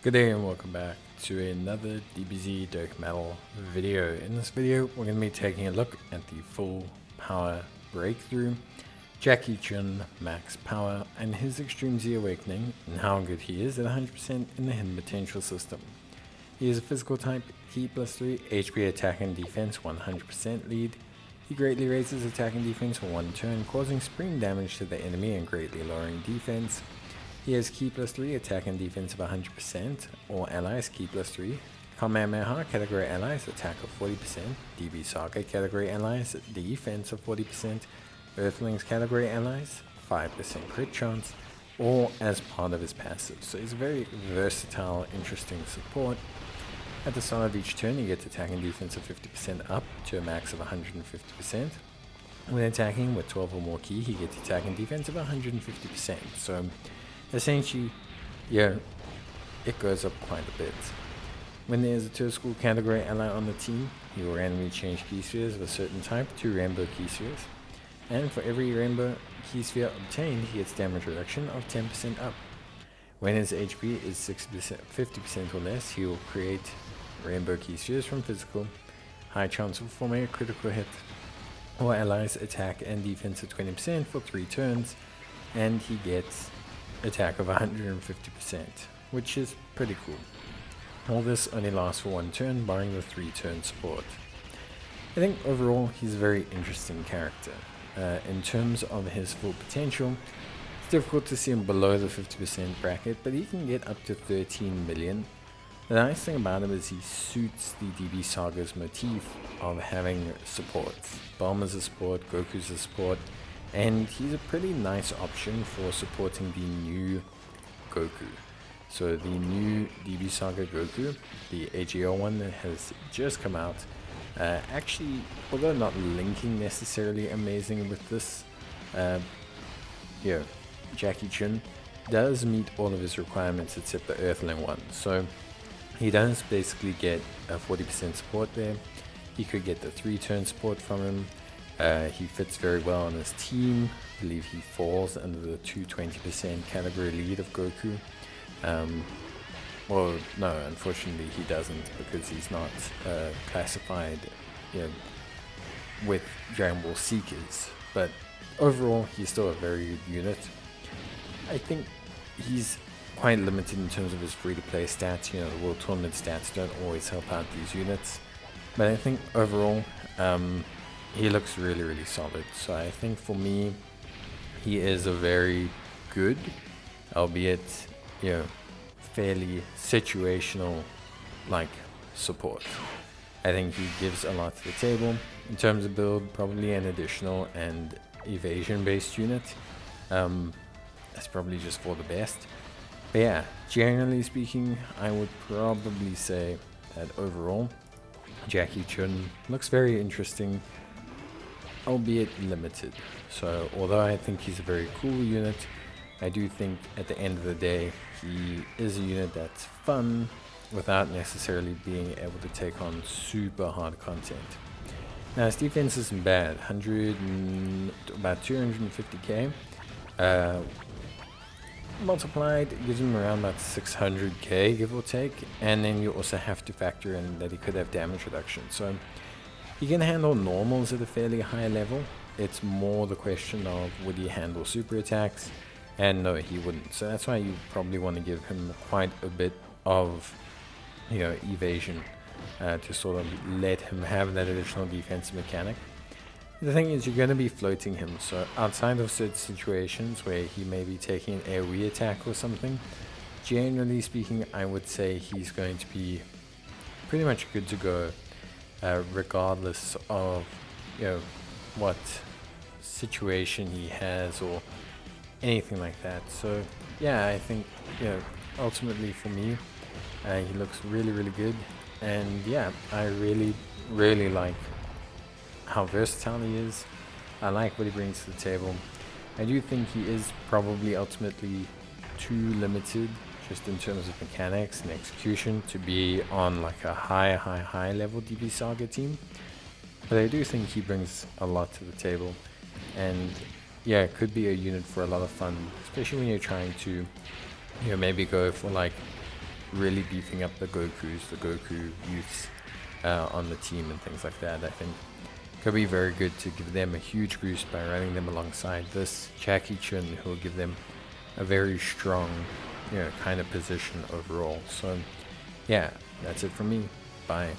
Good day and welcome back to another DBZ Dokkan video. In this video, we're going to be taking a look at the full power breakthrough, Jackie Chun max power, and his Extreme Z awakening, and how good he is at 100% in the hidden potential system. He is a physical type, Ki +3, HP attack and defense 100% lead. He greatly raises attack and defense for one turn, causing supreme damage to the enemy and greatly lowering defense. He has Ki +3, attack and defense of 100%, all allies Ki +3, Kamehameha category allies attack of 40%, DB Saga category allies defense of 40%, Earthlings category allies 5% crit chance, all as part of his passive. So he's a very versatile, interesting support. At the start of each turn, he gets attack and defense of 50% up to a max of 150%. When attacking with 12 or more Ki, he gets attack and defense of 150%. So essentially, yeah, it goes up quite a bit. When there's a Tour School category ally on the team, he will randomly change key spheres of a certain type to rainbow key spheres. And for every rainbow key sphere obtained, he gets damage reduction of 10% up. When his HP is 50% or less, he will create rainbow key spheres from physical, high chance of forming a critical hit, or allies attack and defense at 20% for 3 turns, and he gets attack of 150%, which is pretty cool. All this only lasts for 1 turn, barring the 3-turn support. I think overall he's a very interesting character. In terms of his full potential, it's difficult to see him below the 50% bracket, but he can get up to 13 million. The nice thing about him is he suits the DB Saga's motif of having support. Bulma's a support, Goku's a support, and he's a pretty nice option for supporting the new Goku. So the new DB Saga Goku, the AGO one that has just come out, actually, although not linking necessarily amazing with this, Jackie Chun does meet all of his requirements except the Earthling one. So he does basically get a 40% support there. He could get the 3-turn support from him. He fits very well on his team. I believe he falls under the 220% category lead of Goku. Well, no, unfortunately he doesn't, because he's not classified with Dragon Ball Seekers. But overall, he's still a very good unit. I think he's quite limited in terms of his free-to-play stats. The World Tournament stats don't always help out these units. But I think overall, he looks really, really solid. So I think for me, he is a very good, albeit, fairly situational, support. I think he gives a lot to the table. In terms of build, probably an additional and evasion-based unit. That's probably just for the best. But yeah, generally speaking, I would probably say that overall, Jackie Chun looks very interesting, albeit limited. So although I think he's a very cool unit, I do think at the end of the day he is a unit that's fun without necessarily being able to take on super hard content. Now his defense isn't bad, about 250k. Multiplied gives him around about 600k, give or take, and then you also have to factor in that he could have damage reduction. So he can handle normals at a fairly high level. It's more the question of would he handle super attacks, and no, he wouldn't. So that's why you probably want to give him quite a bit of evasion to sort of let him have that additional defensive mechanic. The thing is, you're going to be floating him, so outside of certain situations where he may be taking an AoE attack or something, generally speaking, I would say he's going to be pretty much good to go, regardless of what situation he has or anything like that. So yeah, I think ultimately for me, he looks really, really good, and yeah, I really, really like how versatile he is. I like what he brings to the table. I do think he is probably ultimately too limited just in terms of mechanics and execution to be on a high level DB Saga team, but I do think he brings a lot to the table, and yeah, it could be a unit for a lot of fun, especially when you're trying to maybe go for really beefing up the Goku youths on the team and things like that. I think could be very good to give them a huge boost by running them alongside this Jackie Chun, who will give them a very strong, kind of position overall. So yeah, that's it from me. Bye.